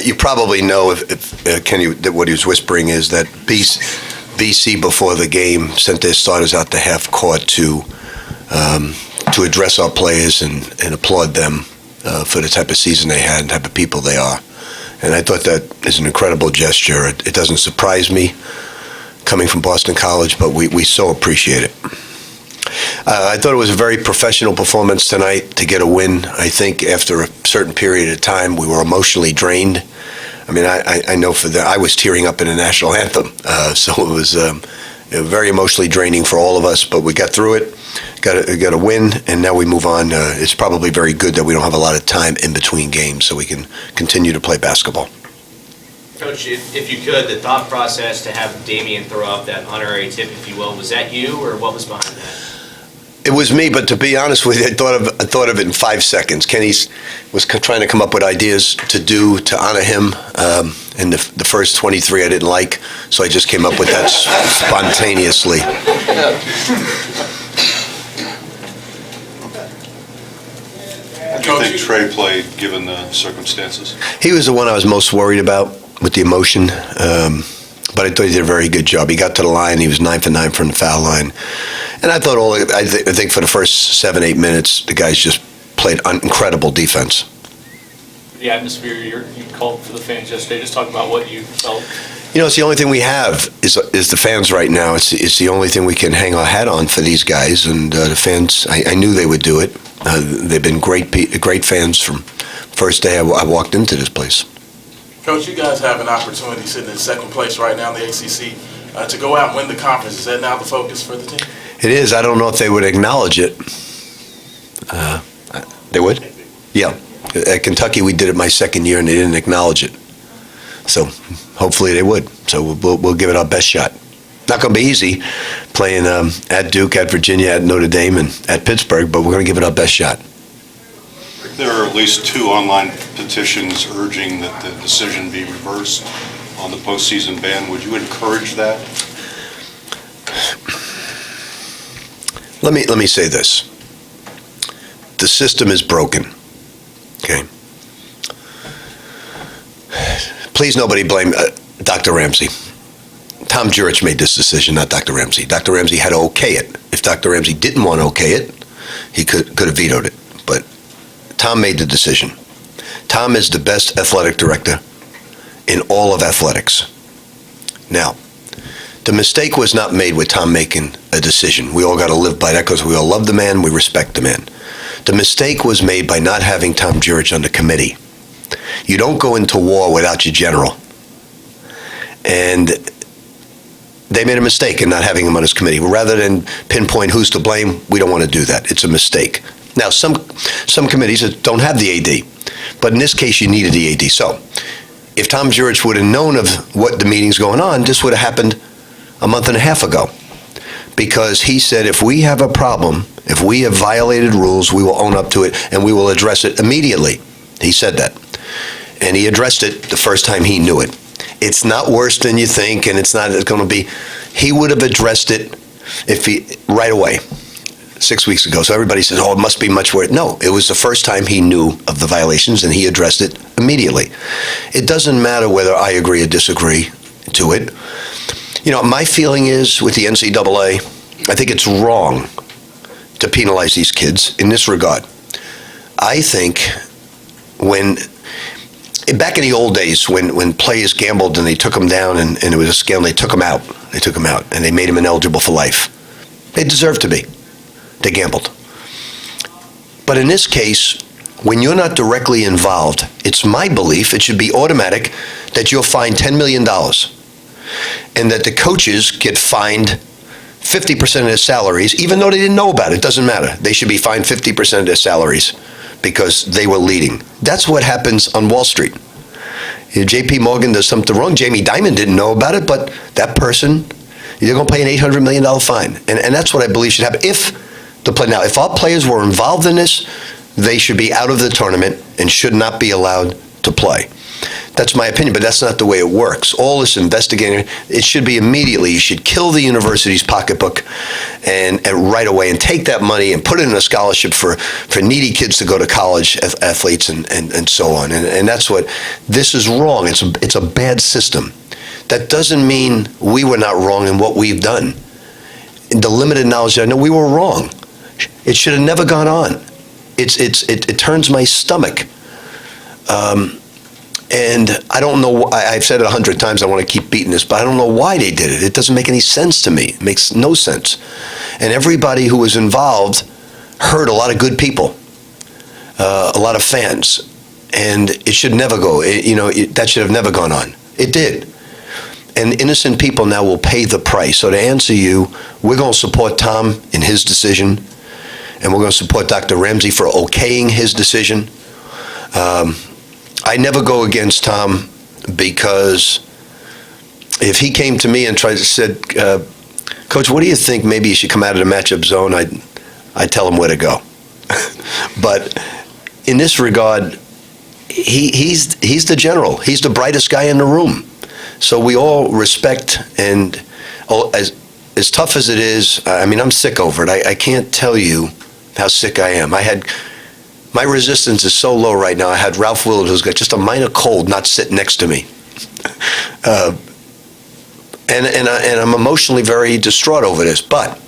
You probably know if Kenny, that what he was whispering is that BC before the game sent their starters out to half court to address our players and applaud them for the type of season they had and type of people they are. And I thought that is an incredible gesture. It doesn't surprise me coming from Boston College, but we so appreciate it. I thought it was a very professional performance tonight to get a win. I think after a certain period of time, we were emotionally drained. I mean, I know I was tearing up in the national anthem, so it was very emotionally draining for all of us, but we got through it, got a win, and now we move on. It's probably very good that we don't have a lot of time in between games, so we can continue to play basketball. Coach, if you could, the thought process to have Damian throw up that honorary tip, if you will, was that you, or what was behind that? It was me, but to be honest with you, I thought of it in 5 seconds. Kenny was trying to come up with ideas to honor him, and the first 23 I didn't like, so I just came up with that spontaneously. How do you think Trey played, given the circumstances? He was the one I was most worried about with the emotion, but I thought he did a very good job. He got to the line. He was 9 for 9 from the foul line. And I thought I think for the first 7-8 minutes, the guys just played incredible defense. The atmosphere you called for the fans yesterday, just talk about what you felt. You know, it's the only thing we have is the fans right now. It's the only thing we can hang our hat on for these guys. And the fans, I knew they would do it. They've been great fans from first day I walked into this place. Coach, you guys have an opportunity sitting in second place right now in the ACC to go out and win the conference. Is that now the focus for the team? It is. I don't know if they would acknowledge it. They would? Yeah. At Kentucky, we did it my second year, and they didn't acknowledge it. So hopefully they would. So we'll give it our best shot. Not going to be easy playing at Duke, at Virginia, at Notre Dame, and at Pittsburgh, but we're going to give it our best shot. There are at least 2 online petitions urging that the decision be reversed on the postseason ban. Would you encourage that? Let me say this. The system is broken. Okay. Please, nobody blame Dr. Ramsey. Tom Jurich made this decision, not Dr. Ramsey. Dr. Ramsey had to okay it. If Dr. Ramsey didn't want to okay it, he could have vetoed it. But Tom made the decision. Tom is the best athletic director in all of athletics. Now, the mistake was not made with Tom making a decision. We all got to live by that because we all love the man, we respect the man. The mistake was made by not having Tom Jurich on the committee. You don't go into war without your general. And they made a mistake in not having him on his committee. Rather than pinpoint who's to blame, we don't want to do that. It's a mistake. Now, some committees don't have the AD, but in this case, you needed the AD. So, if Tom Jurich would have known of what the meeting's going on, this would have happened a month and a half ago. Because he said, if we have a problem, if we have violated rules, we will own up to it and we will address it immediately. He said that. And he addressed it the first time he knew it. It's not worse than you think, and it's not going to be. He would have addressed it right away, 6 weeks ago. So everybody says, oh, it must be much worse. No, it was the first time he knew of the violations, and he addressed it immediately. It doesn't matter whether I agree or disagree to it. You know, my feeling is with the NCAA, I think it's wrong to penalize these kids in this regard. I think back in the old days when players gambled and they took them down and it was a scale and they took them out and they made them ineligible for life. They deserved to be. They gambled. But in this case, when you're not directly involved, it's my belief it should be automatic that you'll fine $10 million. And that the coaches get fined 50% of their salaries, even though they didn't know about it. It doesn't matter. They should be fined 50% of their salaries because they were leading. That's what happens on Wall Street. If J.P. Morgan does something wrong, Jamie Dimon didn't know about it, but that person, you're going to pay an $800 million fine. And that's what I believe should happen. Now, if our players were involved in this, they should be out of the tournament and should not be allowed to play. That's my opinion, but that's not the way it works. All this investigating, it should be immediately. You should kill the university's pocketbook and right away and take that money and put it in a scholarship for needy kids to go to college, athletes and so on. And that's what, this is wrong. It's a bad system. That doesn't mean we were not wrong in what we've done. In the limited knowledge I know, we were wrong. It should have never gone on. It turns my stomach. And I don't know, I've said it 100 times, I want to keep beating this, but I don't know why they did it. It doesn't make any sense to me. It makes no sense. And everybody who was involved hurt a lot of good people, a lot of fans. And it should never go, that should have never gone on. It did. And innocent people now will pay the price. So to answer you, we're going to support Tom in his decision, and we're going to support Dr. Ramsey for okaying his decision. I never go against Tom, because if he came to me and said, Coach, what do you think? Maybe you should come out of the matchup zone. I'd tell him where to go. But in this regard, he's the general. He's the brightest guy in the room. So we all respect, and as tough as it is, I mean, I'm sick over it. I can't tell you how sick I am. My resistance is so low right now. I had Ralph Willard, who's got just a minor cold, not sitting next to me. And I'm emotionally very distraught over this. But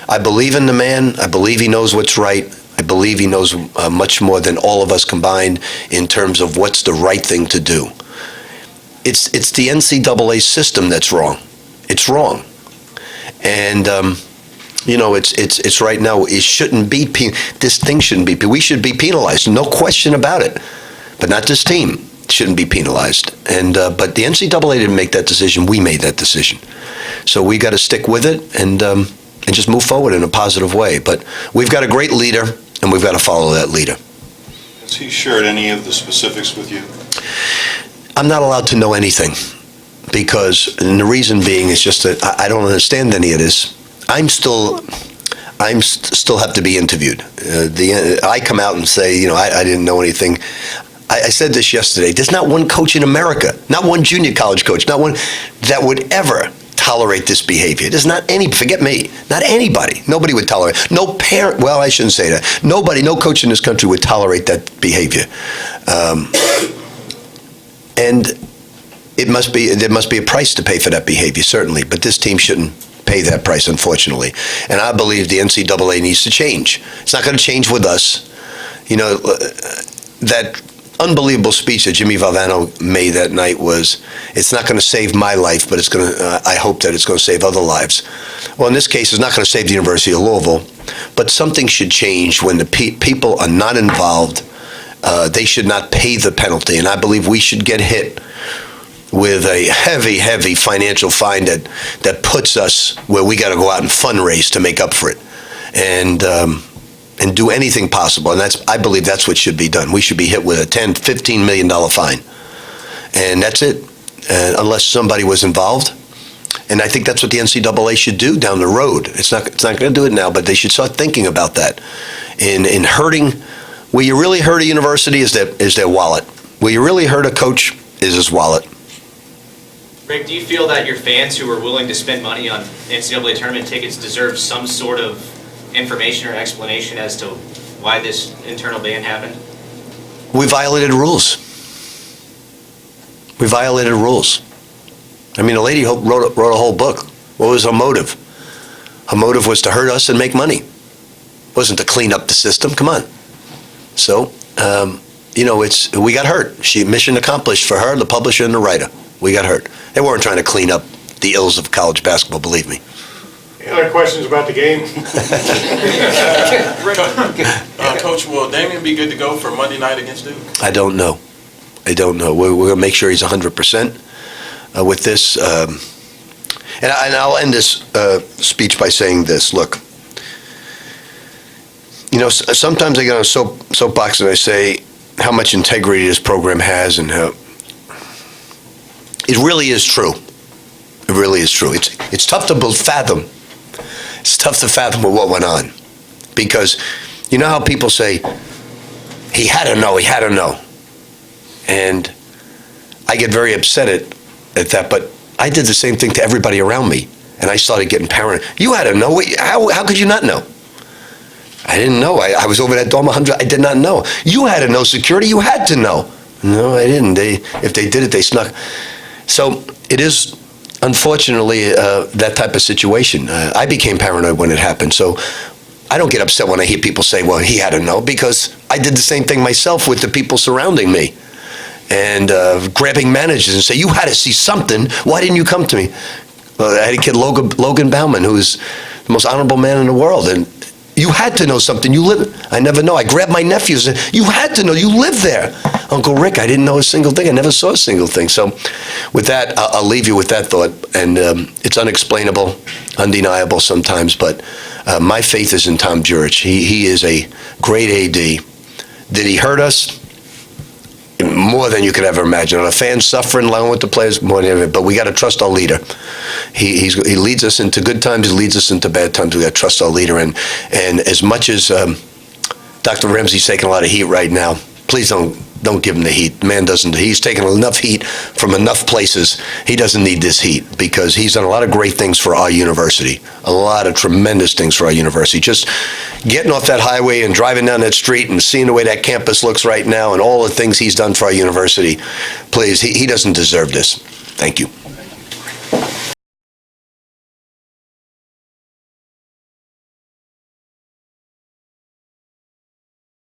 I believe in the man. I believe he knows what's right. I believe he knows much more than all of us combined in terms of what's the right thing to do. It's the NCAA system that's wrong. It's wrong. And it's right now, it shouldn't be, this thing shouldn't be, we should be penalized, no question about it. But not this team shouldn't be penalized. And but the NCAA didn't make that decision, we made that decision. So we got to stick with it and just move forward in a positive way. But we've got a great leader, and we've got to follow that leader. Has he shared any of the specifics with you? I'm not allowed to know anything, and the reason being is just that I don't understand any of this. I still have to be interviewed. I come out and say, I didn't know anything. I said this yesterday. There's not one coach in America, not one junior college coach, not one that would ever tolerate this behavior. There's not any, forget me, not anybody. Nobody would tolerate. No parent, well, I shouldn't say that. Nobody, no coach in this country would tolerate that behavior. And there must be a price to pay for that behavior, certainly. But this team shouldn't pay that price, unfortunately. And I believe the NCAA needs to change. It's not going to change with us. That unbelievable speech that Jimmy Valvano made that night was, it's not going to save my life, but it's going to, I hope that it's going to save other lives. Well, in this case, it's not going to save the University of Louisville, but something should change when the people are not involved. They should not pay the penalty, and I believe we should get hit with a heavy, heavy financial fine that puts us where we got to go out and fundraise to make up for it, and do anything possible. And I believe that's what should be done. We should be hit with a $10, $15 million fine, and that's it, unless somebody was involved. And I think that's what the NCAA should do down the road. It's not going to do it now, but they should start thinking about that. In hurting, where you really hurt a university is their wallet. Where you really hurt a coach is his wallet. Rick, do you feel that your fans who are willing to spend money on NCAA tournament tickets deserve some sort of information or explanation as to why this internal ban happened? We violated rules. We violated rules. I mean, a lady wrote a whole book. What was her motive? Her motive was to hurt us and make money. It wasn't to clean up the system. Come on. So, we got hurt. Mission accomplished for her, the publisher, and the writer. We got hurt. They weren't trying to clean up the ills of college basketball, believe me. Any other questions about the game? Coach, will Damian be good to go for Monday night against Duke? I don't know. We're going to make sure he's 100% with this. And I'll end this speech by saying this. Look, sometimes I get on a soapbox and I say how much integrity this program has, and how it really is true. It really is true. It's tough to fathom. It's tough to fathom what went on, because you know how people say he had to know, and I get very upset at that, but I did the same thing to everybody around me, and I started getting paranoid. You had to know. How could you not know? I didn't know. I was over that dorm 100. I did not know. You had to know security. You had to know. No, I didn't. If they did it, they snuck. So it is, unfortunately, that type of situation. I became paranoid when it happened. So I don't get upset when I hear people say, well, he had to know, because I did the same thing myself with the people surrounding me. And grabbing managers and say, you had to see something. Why didn't you come to me? I had a kid, Logan Bauman, who's the most honorable man in the world. And you had to know something. You live. I never know. I grabbed my nephews. And you had to know. You live there. Uncle Rick, I didn't know a single thing. I never saw a single thing. So with that, I'll leave you with that thought. And it's unexplainable, undeniable sometimes. But my faith is in Tom Jurich. He is a great AD. Did he hurt us? More than you could ever imagine. Our fans suffering along with the players, more than ever. But we got to trust our leader. He leads us into good times. He leads us into bad times. We got to trust our leader. And as much as Dr. Ramsey's taking a lot of heat right now, please don't give him the heat. The man doesn't. He's taken enough heat from enough places. He doesn't need this heat, because he's done a lot of great things for our university. A lot of tremendous things for our university. Just getting off that highway and driving down that street and seeing the way that campus looks right now and all the things he's done for our university. Please, he doesn't deserve this. Thank you.